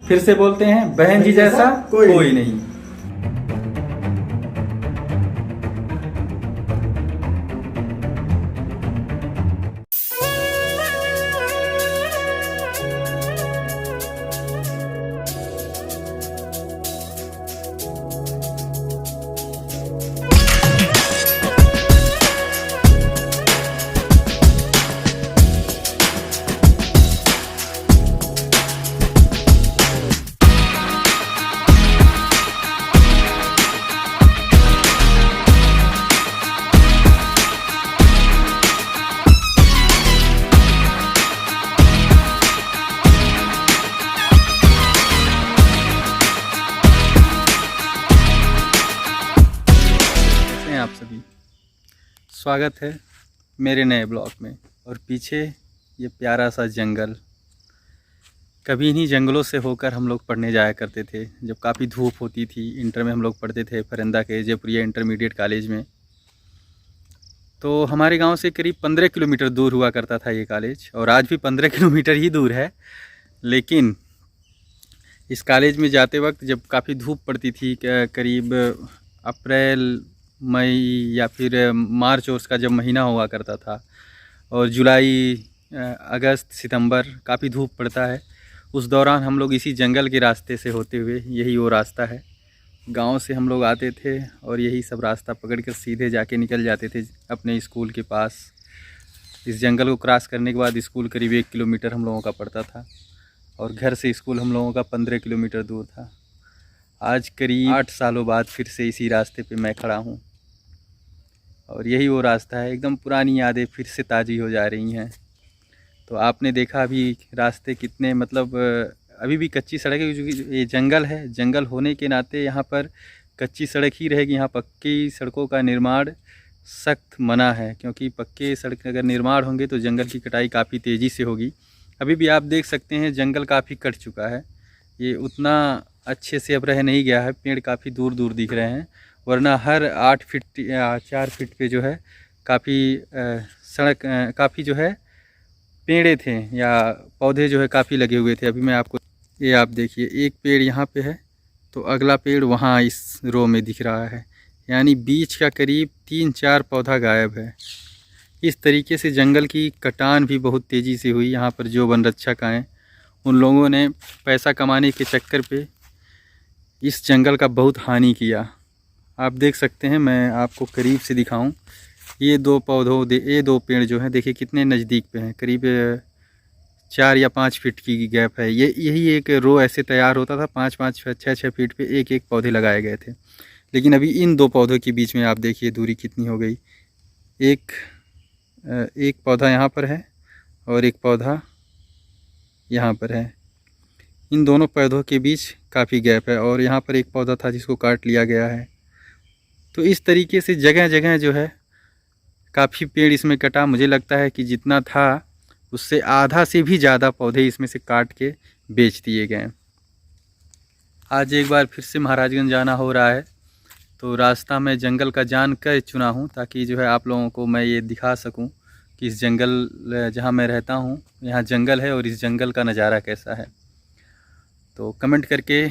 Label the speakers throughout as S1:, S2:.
S1: फिर से बोलते हैं, बहन जी जैसा कोई नहीं। आप सभी स्वागत है मेरे नए ब्लॉग में। और पीछे ये प्यारा सा जंगल, कभी इन्हीं जंगलों से होकर हम लोग पढ़ने जाया करते थे जब काफ़ी धूप होती थी। इंटर में हम लोग पढ़ते थे फरिंदा के जयपुरिया इंटरमीडिएट कॉलेज में। तो हमारे गांव से करीब 15 किलोमीटर दूर हुआ करता था ये कॉलेज, और आज भी 15 किलोमीटर ही दूर है। लेकिन इस कॉलेज में जाते वक्त जब काफ़ी धूप पड़ती थी, करीब अप्रैल मई या फिर मार्च उसका जब महीना हुआ करता था, और जुलाई अगस्त सितंबर काफ़ी धूप पड़ता है, उस दौरान हम लोग इसी जंगल के रास्ते से होते हुए, यही वो रास्ता है, गांव से हम लोग आते थे और यही सब रास्ता पकड़कर सीधे जाके निकल जाते थे अपने स्कूल के पास। इस जंगल को क्रॉस करने के बाद स्कूल करीब 1 किलोमीटर हम लोगों का पड़ता था, और घर से स्कूल हम लोगों का 15 किलोमीटर दूर था। आज करीब 8 सालों बाद फिर से इसी रास्ते पे मैं खड़ा हूँ, और यही वो रास्ता है। एकदम पुरानी यादें फिर से ताज़ी हो जा रही हैं। तो आपने देखा अभी रास्ते कितने, मतलब अभी भी कच्ची सड़क है, क्योंकि ये जंगल है। जंगल होने के नाते यहाँ पर कच्ची सड़क ही रहेगी। यहाँ पक्की सड़कों का निर्माण सख्त मना है, क्योंकि पक्के सड़क अगर निर्माण होंगे तो जंगल की कटाई काफ़ी तेज़ी से होगी। अभी भी आप देख सकते हैं जंगल काफ़ी कट चुका है, ये उतना अच्छे से अब रह नहीं गया है। पेड़ काफ़ी दूर दूर दिख रहे हैं, वरना हर 8 फीट या 4 फीट पे जो है काफ़ी सड़क काफ़ी जो है पेड़े थे या पौधे जो है काफ़ी लगे हुए थे। अभी मैं आपको ये आप देखिए, एक पेड़ यहाँ पे है तो अगला पेड़ वहाँ इस रो में दिख रहा है, यानी बीच का करीब 3-4 पौधा गायब है। इस तरीके से जंगल की कटान भी बहुत तेज़ी से हुई। यहाँ पर जो वन रक्षक आए, उन लोगों ने पैसा कमाने के चक्कर पे इस जंगल का बहुत हानि किया। आप देख सकते हैं, मैं आपको करीब से दिखाऊं, ये 2 पेड़ जो हैं देखिए कितने नज़दीक पे हैं, करीब 4 या 5 फीट की गैप है। यही एक रो ऐसे तैयार होता था, 5-5 6-6 फीट पे एक पौधे लगाए गए थे। लेकिन अभी इन 2 पौधों के बीच में आप देखिए दूरी कितनी हो गई। एक पौधा यहाँ पर है और एक पौधा यहाँ पर है। इन दोनों पौधों के बीच काफ़ी गैप है, और यहाँ पर एक पौधा था जिसको काट लिया गया है। तो इस तरीके से जगह जगह जो है काफ़ी पेड़ इसमें कटा। मुझे लगता है कि जितना था उससे आधा से भी ज़्यादा पौधे इसमें से काट के बेच दिए गए। आज एक बार फिर से महाराजगंज जाना हो रहा है, तो रास्ता मैं जंगल का जान कर चुना हूँ, ताकि जो है आप लोगों को मैं ये दिखा सकूँ कि इस जंगल जहाँ मैं रहता हूँ यहाँ जंगल है और इस जंगल का नज़ारा कैसा है। तो कमेंट करके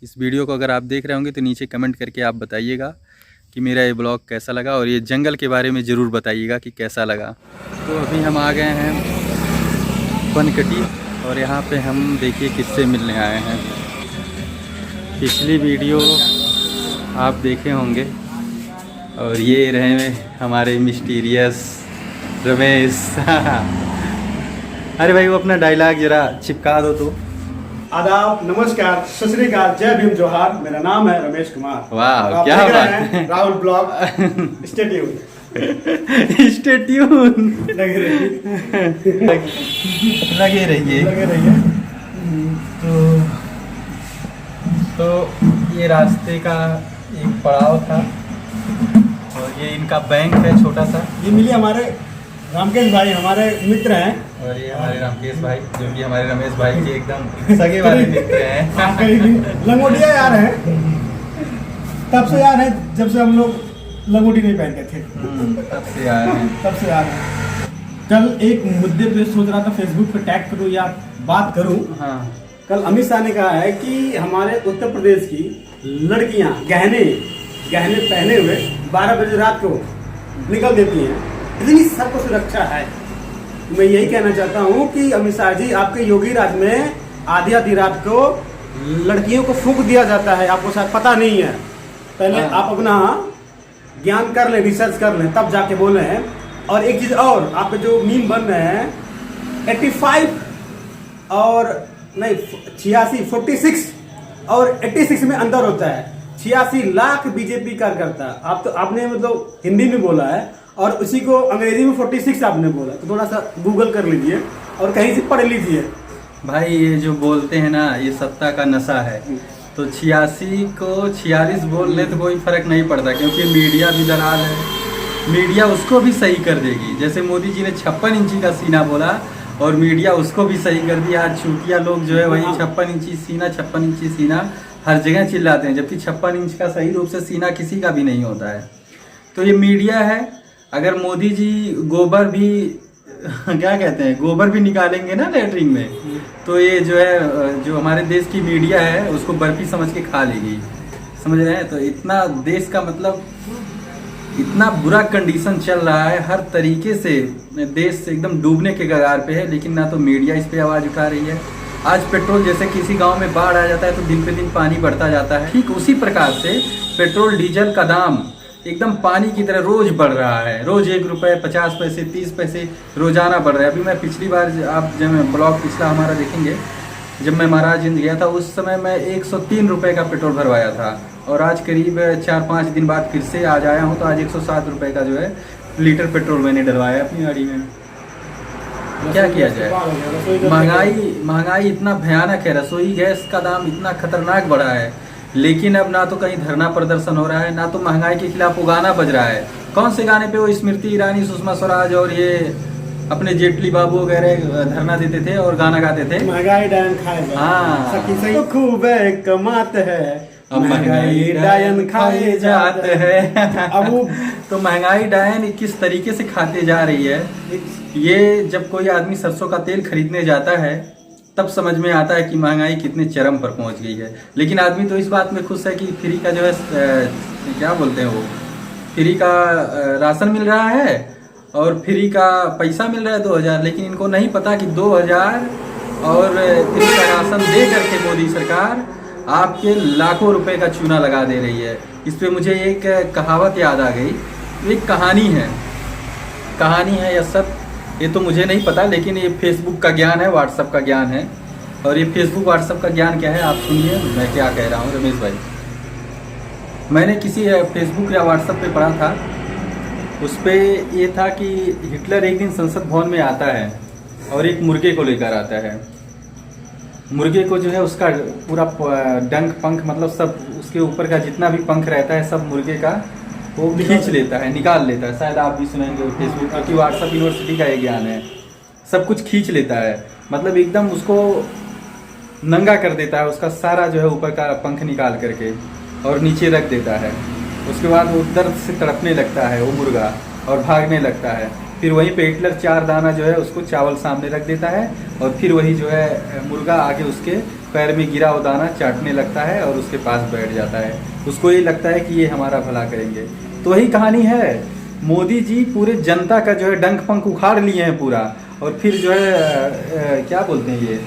S1: इस वीडियो को अगर आप देख रहे होंगे तो नीचे कमेंट करके आप बताइएगा कि मेरा ये ब्लॉग कैसा लगा, और ये जंगल के बारे में ज़रूर बताइएगा कि कैसा लगा। तो अभी हम आ गए हैं बनकटी, और यहाँ पे हम देखिए किससे मिलने आए हैं। पिछली वीडियो आप देखे होंगे, और ये रहे हमारे मिस्टीरियस रमेश। अरे भाई वो अपना डायलॉग ज़रा चिपका दो तो।
S2: आदाब, नमस्कार, सत श्री अकाल, जय भीम, जोहार। मेरा नाम है रमेश कुमार।
S1: वाह, क्या बात है।
S2: राहुल ब्लॉग। Stay tune.
S1: लगे रहिए। तो ये रास्ते का एक पड़ाव था, और ये इनका बैंक है छोटा सा।
S2: ये मिली हमारे रामकेश भाई, हमारे मित्र हैं।
S1: और ये हमारे रामकेश भाई, जो कि हमारे रमेश भाई के एकदम सगे वाले मित्र हैं।
S2: लंगोटिया यार हैं, तब से यार हैं जब से हम लोग लंगोटी नहीं पहनते थे।
S1: तब से यार हैं।
S2: कल एक मुद्दे पे सोच रहा था फेसबुक पे टैग करूँ या बात करूँ।
S1: हाँ।
S3: कल अमित शाह ने कहा है कि हमारे उत्तर प्रदेश की लड़कियां गहने पहने हुए 12 बजे रात को निकल देती हैं, इतनी सबको सुरक्षा है। मैं यही कहना चाहता हूं कि अमित शाह जी, आपके योगी राज में आधी रात को लड़कियों को फूंक दिया जाता है, आपको शायद पता नहीं है। पहले आप अपना ज्ञान कर लें, रिसर्च कर लें, तब जाके बोले हैं। और एक चीज और, आपके जो मीम बन रहे हैं 85 और नहीं 86, 46 और 86 में अंदर होता है। 86 लाख बीजेपी कार्यकर्ता, आपने मतलब हिंदी में बोला है और उसी को अंग्रेजी में 46 आपने बोला, तो थोड़ा सा गूगल कर लीजिए और कहीं से पढ़ लीजिए।
S1: भाई ये जो बोलते हैं ना, ये सत्ता का नशा है। तो 86 को 46 बोल ले तो कोई फर्क नहीं पड़ता, क्योंकि मीडिया भी दलाल है। मीडिया उसको भी सही कर देगी। जैसे मोदी जी ने 56 इंची का सीना बोला और मीडिया उसको भी सही कर दिया। आज चूतिया लोग जो है वही 56 इंची सीना हर जगह चिल्लाते हैं, जबकि 56 इंच का सही रूप से सीना किसी का भी नहीं होता है। तो ये मीडिया है। अगर मोदी जी गोबर भी क्या कहते हैं, गोबर भी निकालेंगे ना लेटरिन में, तो ये जो है, जो हमारे देश की मीडिया है उसको बर्फी समझ के खा लेगी। समझ रहे हैं? तो इतना देश का मतलब इतना बुरा कंडीशन चल रहा है, हर तरीके से देश एकदम डूबने के कगार पे है, लेकिन ना तो मीडिया इस पे आवाज़ उठा रही है। आज पेट्रोल, जैसे किसी गांव में बाढ़ आ जाता है तो दिन पे दिन पानी बढ़ता जाता है, ठीक उसी प्रकार से पेट्रोल डीजल का दाम एकदम पानी की तरह रोज बढ़ रहा है। रोज 1 रुपये 50 पैसे 30 पैसे रोजाना बढ़ रहा है। अभी मैं पिछली बार, आप जब ब्लॉग पिछला हमारा देखेंगे, जब मैं महाराजगंज गया था उस समय मैं 103 रुपये का पेट्रोल भरवाया था, और आज करीब 4-5 दिन बाद फिर से आज आया हूँ तो आज 107 रुपये का जो है लीटर पेट्रोल मैंने डलवाया अपनी गाड़ी में। क्या किया जाए, महंगाई इतना भयानक है। रसोई गैस का दाम इतना खतरनाक बढ़ा है, लेकिन अब ना तो कहीं धरना प्रदर्शन हो रहा है, ना तो महंगाई के खिलाफ वो गाना बज रहा है। कौन से गाने पे वो स्मृति ईरानी, सुषमा स्वराज और ये अपने जेटली बाबू वगैरह धरना देते थे और गाना गाते थे,
S3: महंगाई डायन खाए।
S1: हाँ,
S3: तो खूब कमाते हैं,
S1: महंगाई डायन खाए जाते हैं। अब तो महंगाई डायन किस तरीके से खाते जा रही है, ये जब कोई आदमी सरसों का तेल खरीदने जाता है तब समझ में आता है कि महंगाई कितने चरम पर पहुंच गई है। लेकिन आदमी तो इस बात में खुश है कि फ्री का जो है क्या बोलते हैं वो, फ्री का राशन मिल रहा है और फ्री का पैसा मिल रहा है 2000। लेकिन इनको नहीं पता कि 2000 और फ्री का राशन दे करके मोदी सरकार आपके लाखों रुपए का चूना लगा दे रही है। इस पे मुझे एक कहावत याद आ गई, एक कहानी है या सब, ये तो मुझे नहीं पता, लेकिन ये फेसबुक का ज्ञान है, व्हाट्सएप का ज्ञान है। और ये फेसबुक व्हाट्सएप का ज्ञान क्या है आप सुनिए, मैं क्या कह रहा हूँ रमेश भाई। मैंने किसी फेसबुक या व्हाट्सएप पे पढ़ा था, उस पर ये था कि हिटलर एक दिन संसद भवन में आता है और एक मुर्गे को लेकर आता है। मुर्गे को जो है उसका पूरा डंक पंख, मतलब सब उसके ऊपर का जितना भी पंख रहता है सब मुर्गे का वो खींच लेता है, निकाल लेता है। शायद आप भी सुनेंगे फेसबुक, क्योंकि व्हाट्सएप यूनिवर्सिटी का ये ज्ञान है। सब कुछ खींच लेता है, मतलब एकदम उसको नंगा कर देता है, उसका सारा जो है ऊपर का पंख निकाल करके और नीचे रख देता है। उसके बाद वो दर्द से तड़पने लगता है वो मुर्गा और भागने लगता है। फिर वहीं पे हिटलर 4 दाना जो है उसको चावल सामने रख देता है और फिर वही जो है मुर्गा आगे उसके पैर में गिरा वो दाना चाटने लगता है और उसके पास बैठ जाता है। उसको ये लगता है कि ये हमारा भला करेंगे। तो वही कहानी है, मोदी जी पूरे जनता का जो है डंक पंख उखाड़ लिए हैं पूरा, और फिर जो है क्या बोलते हैं ये,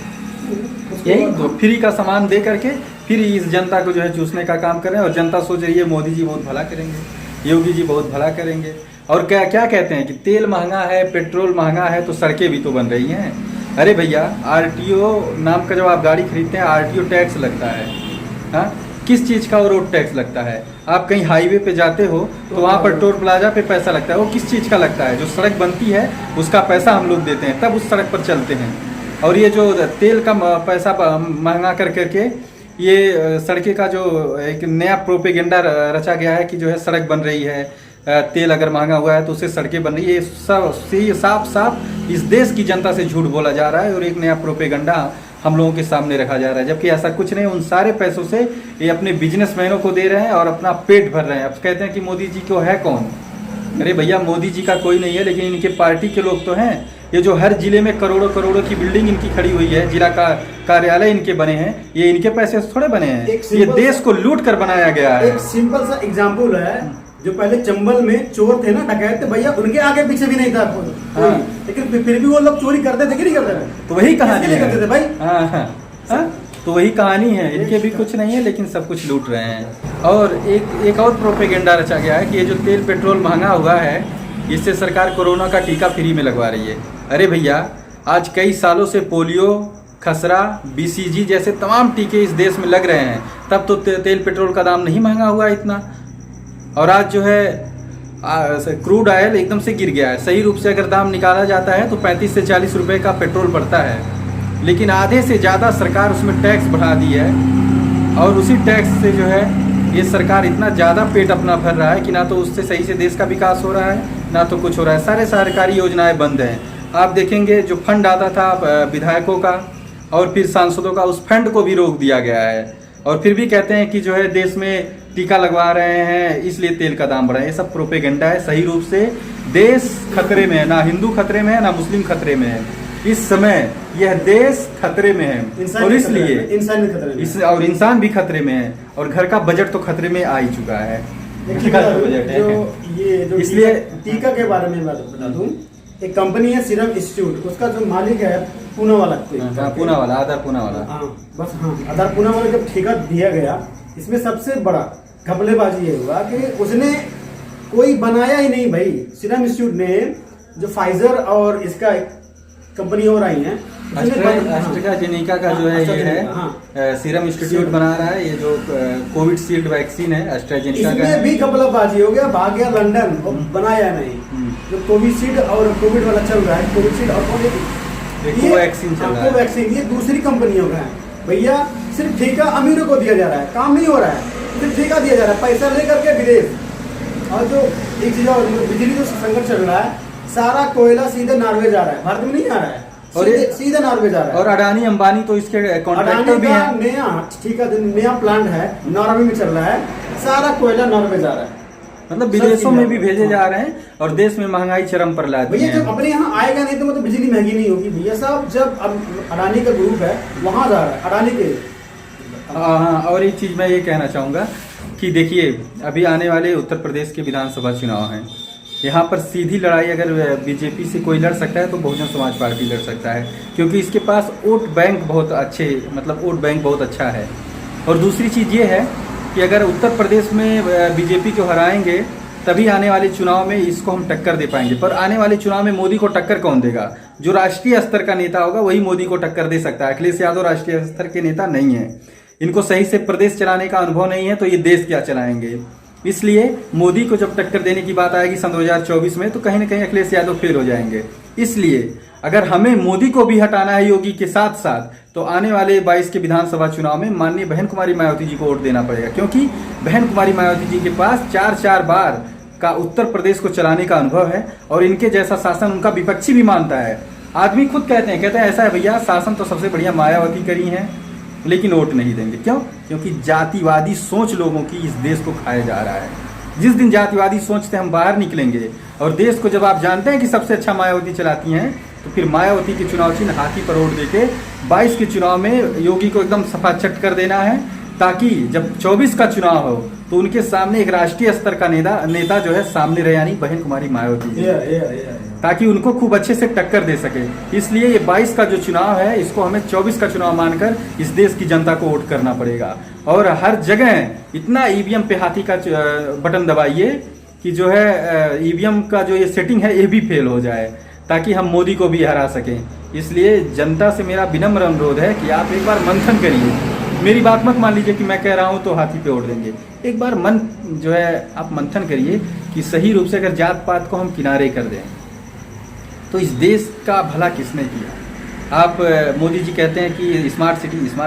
S1: यही तो फ्री का सामान दे करके फिर इस जनता को जो है चूसने का काम कर रहे हैं। और जनता सोच रही है मोदी जी बहुत भला करेंगे, योगी जी बहुत भला करेंगे। और क्या क्या कहते हैं कि तेल महंगा है, पेट्रोल महंगा है, तो सड़कें भी तो बन रही हैं। अरे भैया, आरटीओ नाम का जब आप गाड़ी खरीदते हैं आरटीओ टैक्स लगता है। हाँ, किस चीज़ का वो रोड टैक्स लगता है? आप कहीं हाईवे पे जाते हो तो वहाँ पर टोल प्लाजा पे पैसा लगता है, वो किस चीज़ का लगता है? जो सड़क बनती है उसका पैसा हम लोग देते हैं, तब उस सड़क पर चलते हैं। और ये जो तेल का पैसा महंगा कर करके ये सड़कें का जो एक नया प्रोपेगेंडा रचा गया है कि जो है सड़क बन रही है, तेल अगर महंगा हुआ है तो उससे सड़कें बन रही है। ये साफ साफ इस देश की जनता से झूठ बोला जा रहा है और एक नया प्रोपेगेंडा हम लोगों के सामने रखा जा रहा है, जबकि ऐसा कुछ नहीं। उन सारे पैसों से ये अपने बिजनेसमैनों को दे रहे हैं और अपना पेट भर रहे हैं। अब कहते हैं कि मोदी जी को है कौन? अरे भैया, मोदी जी का कोई नहीं है, लेकिन इनके पार्टी के लोग तो हैं। ये जो हर जिले में करोड़ों करोड़ों की बिल्डिंग इनकी खड़ी हुई है, जिला का कार्यालय इनके बने हैं, ये इनके पैसे से थोड़े बने हैं, ये देश को लूट कर बनाया गया है।
S3: एक सिंपल सा एग्जाम्पल है, जो पहले चंबल में चोर थे ना, डकैत थे भैया, उनके आगे पीछे भी नहीं था कोई,
S1: हाँ।
S3: लेकिन फिर भी वो लोग चोरी करते थे कि नहीं करते थे?
S1: तो वही कहानी
S3: किसके लिए
S1: है।
S3: करते थे भाई?
S1: हाँ, तो वही कहानी है, इनके भी कुछ नहीं है लेकिन सब कुछ लूट रहे हैं। और एक और प्रोपेगेंडा रचा गया है कि ये जो तेल पेट्रोल महंगा हुआ है, इससे सरकार कोरोना का टीका फ्री में लगवा रही है। अरे भैया, आज कई सालों से पोलियो, खसरा, BCG जैसे तमाम टीके इस देश में लग रहे हैं, तब तो तेल पेट्रोल का दाम नहीं महंगा हुआ इतना। और आज जो है क्रूड ऑयल एकदम से गिर गया है। सही रूप से अगर दाम निकाला जाता है तो 35 से 40 रुपए का पेट्रोल पड़ता है, लेकिन आधे से ज़्यादा सरकार उसमें टैक्स बढ़ा दी है। और उसी टैक्स से जो है ये सरकार इतना ज़्यादा पेट अपना भर रहा है कि ना तो उससे सही से देश का विकास हो रहा है, ना तो कुछ हो रहा है। सारे सरकारी योजनाएं बंद हैं। आप देखेंगे जो फंड आता था विधायकों का और फिर सांसदों का, उस फंड को भी रोक दिया गया है। और फिर भी कहते हैं कि जो है देश में टीका लगवा रहे हैं इसलिए तेल का दाम बढ़ा है। ये सब प्रोपेगेंडा है। सही रूप से देश खतरे में है, ना हिंदू खतरे में है ना मुस्लिम खतरे में है। इस समय यह देश खतरे में है और इसलिए इंसान भी खतरे में है और घर का बजट तो खतरे में आ ही चुका है।
S3: इसलिए टीका के बारे में बता दूं, एक कंपनी है सीरम इंस्टीट्यूट, उसका जो मालिक है पूना वाला,
S1: आधार पूना वाला,
S3: आधार पूना वाला जब ठेका दिया गया, इसमें सबसे बड़ा घपलेबाजी ये हुआ कि उसने कोई बनाया ही नहीं भाई। सीरम इंस्टीट्यूट ने जो फाइजर और इसका कंपनी और आई है,
S1: एस्ट्राजेनेका का जो है ये है सीरम इंस्टीट्यूट बना रहा है। ये जो कोविड शील्ड वैक्सीन है एस्ट्राजेनेका का,
S3: इसमें भी घपलाबाजी हो गया, भाग गया लंदन और बनाया नहीं। जो कोविशील्ड और कोविड वाला चल रहा है, कोविशील्ड और
S1: कोवैक्सीन चल रहा है,
S3: कोवैक्सीन, ये दूसरी कंपनियों का है भैया। सिर्फ ठेका अमीरों को दिया जा रहा है, काम नहीं हो रहा है, सिर्फ ठेका दिया जा रहा है, पैसा लेकर के विदेश। और जो एक चीज और, बिजली जो संकट चल रहा है, सारा कोयला सीधे नॉर्वे जा रहा है, भारत में नहीं आ रहा है, और सीधे नॉर्वे जा रहा है।
S1: और अडानी अंबानी तो इसके कॉन्ट्रैक्टर भी हैं।
S3: नया प्लांट है, नॉर्वे में चल रहा है, सारा कोयला नॉर्वे जा रहा है,
S1: मतलब विदेशों में भी भेजे जा रहे हैं और देश में महंगाई चरम पर ला दी है।
S3: भैया जब अपने यहाँ आएगा नहीं तो मतलब बिजली महंगी नहीं होगी भैया साहब। जब अडानी का ग्रुप है वहां जा रहा है, अडानी के।
S1: हाँ, और एक चीज मैं ये कहना चाहूंगा कि देखिए, अभी आने वाले उत्तर प्रदेश के विधानसभा चुनाव हैं। यहाँ पर सीधी लड़ाई अगर बीजेपी से कोई लड़ सकता है तो बहुजन समाज पार्टी लड़ सकता है, क्योंकि इसके पास वोट बैंक बहुत अच्छे, मतलब वोट बैंक बहुत अच्छा है। और दूसरी चीज़ ये है कि अगर उत्तर प्रदेश में बीजेपी को हराएंगे तभी आने वाले चुनाव में इसको हम टक्कर दे पाएंगे। पर आने वाले चुनाव में मोदी को टक्कर कौन देगा? जो राष्ट्रीय स्तर का नेता होगा वही मोदी को टक्कर दे सकता है। अखिलेश यादव राष्ट्रीय स्तर के नेता नहीं है, इनको सही से प्रदेश चलाने का अनुभव नहीं है, तो ये देश क्या चलाएंगे? इसलिए मोदी को जब टक्कर देने की बात आएगी सन 2024 में तो कहीं ना कहीं अखिलेश यादव फेल हो जाएंगे। इसलिए अगर हमें मोदी को भी हटाना है योगी के साथ साथ, तो आने वाले 22 के विधानसभा चुनाव में माननीय बहन कुमारी मायावती जी को वोट देना पड़ेगा, क्योंकि बहन कुमारी मायावती जी के पास 4 बार का उत्तर प्रदेश को चलाने का अनुभव है और इनके जैसा शासन उनका विपक्षी भी मानता है। आदमी खुद कहते हैं ऐसा है भैया, शासन तो सबसे बढ़िया मायावती करी है, लेकिन वोट नहीं देंगे। क्यों? क्योंकि जातिवादी सोच लोगों की इस देश को खाया जा रहा है। जिस दिन जातिवादी सोच से हम बाहर निकलेंगे और देश को जब आप जानते हैं कि सबसे अच्छा मायावती चलाती हैं, तो फिर मायावती के चुनाव चिन्ह हाथी पर वोट देके 22 के चुनाव में योगी को एकदम सफाचट कर देना है, ताकि जब 24 का चुनाव हो तो उनके सामने एक राष्ट्रीय स्तर का नेता जो है सामने रहे, यानी बहन कुमारी मायावती जी, ताकि उनको खूब अच्छे से टक्कर दे सके। इसलिए ये 22 का जो चुनाव है इसको हमें 24 का चुनाव मानकर इस देश की जनता को वोट करना पड़ेगा। और हर जगह इतना ईवीएम पे हाथी का बटन दबाइए कि जो है ईवीएम का जो ये सेटिंग है ये भी फेल हो जाए, ताकि हम मोदी को भी हरा सकें। इसलिए जनता से मेरा विनम्र अनुरोध है कि आप एक बार मंथन करिए। मेरी बात मत मान लीजिए कि मैं कह रहा हूं तो हाथी पे वोट देंगे। एक बार मन जो है आप मंथन करिए कि सही रूप से अगर जात पात को हम किनारे कर दें तो इस देश का भला किसने किया? आप मोदी जी कहते हैं कि स्मार्ट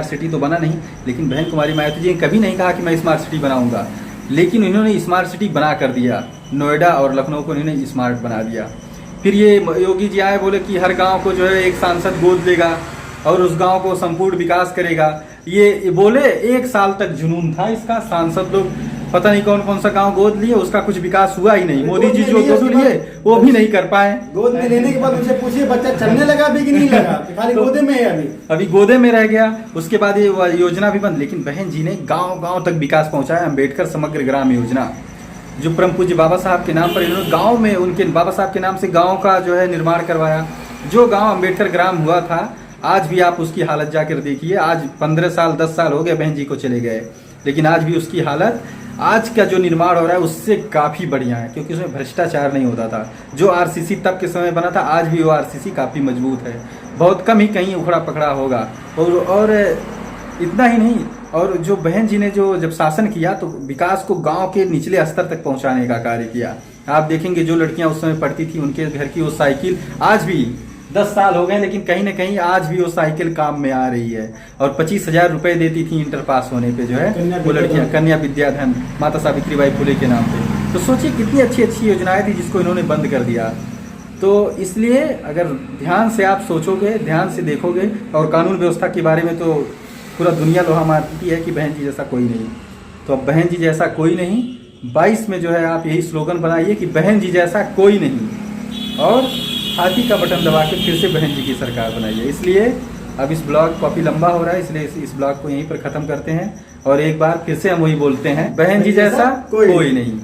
S1: सिटी तो बना नहीं, लेकिन बहन कुमारी मायावती जी ने कभी नहीं कहा कि मैं स्मार्ट सिटी बनाऊंगा, लेकिन इन्होंने स्मार्ट सिटी बना कर दिया। नोएडा और लखनऊ को इन्होंने स्मार्ट बना दिया। फिर ये योगी जी आए, बोले कि हर गांव को जो है एक सांसद गोद देगा और उस गांव को संपूर्ण विकास करेगा। ये बोले 1 साल तक जुनून था इसका, सांसद लोग पता नहीं कौन कौन सा गांव गोद लिए, उसका कुछ विकास हुआ ही नहीं। मोदी जी जो
S3: गोद
S1: गोद लिए वो भी नहीं कर पाए।
S3: गोद में लेने के बाद उनसे पूछिए बच्चा चलने लगा भी कि नहीं लगा, खाली गोदे में है
S1: अभी गोदे में रह गया। उसके बाद ये योजना भी बंद, लेकिन बहन जी ने गांव गांव तक विकास पहुंचाया। अम्बेडकर समग्र ग्राम योजना जो परम पूज्य बाबा साहब के नाम पर इन्होंने गांव में, उनके बाबा साहब के नाम से गांव का जो है निर्माण करवाया। जो गांव अम्बेडकर ग्राम हुआ था, आज भी आप उसकी हालत जाकर देखिए। आज 15 साल 10 साल हो गए बहन जी को चले गए, लेकिन आज भी उसकी हालत, आज का जो निर्माण हो रहा है उससे काफ़ी बढ़िया है, क्योंकि उसमें भ्रष्टाचार नहीं होता था। जो आरसीसी तब के समय बना था, आज भी वो आरसीसी काफ़ी मजबूत है। बहुत कम ही कहीं उखड़ा पकड़ा होगा। और इतना ही नहीं, और जो बहन जी ने जो जब शासन किया तो विकास को गांव के निचले स्तर तक पहुंचाने का कार्य किया। आप देखेंगे जो लड़कियां उस समय पढ़ती थी, उनके घर की वो साइकिल आज भी 10 साल हो गए, लेकिन कहीं ना कहीं आज भी वो साइकिल काम में आ रही है। और 25,000 रुपए देती थी इंटर पास होने पे, जो है वो लड़कियां, कन्या विद्याधन, माता सावित्रीबाई फुले के नाम पे। तो सोचिए कितनी अच्छी अच्छी योजनाएं थी जिसको इन्होंने बंद कर दिया। तो इसलिए अगर ध्यान से आप सोचोगे, ध्यान से देखोगे, और कानून व्यवस्था के बारे में तो पूरा दुनिया लोहा मारती है कि बहन जी जैसा कोई नहीं। तो अब बहन जी जैसा कोई नहीं, 22 में जो है आप यही स्लोगन बनाइए कि बहन जी जैसा कोई नहीं, और हाथी का बटन दबा के फिर से बहन जी की सरकार बनाइए। इसलिए अब इस ब्लॉग काफ़ी लंबा हो रहा है, इसलिए इस ब्लॉग को यहीं पर ख़त्म करते हैं। और एक बार फिर से हम वही बोलते हैं, बहन जी जैसा कोई नहीं।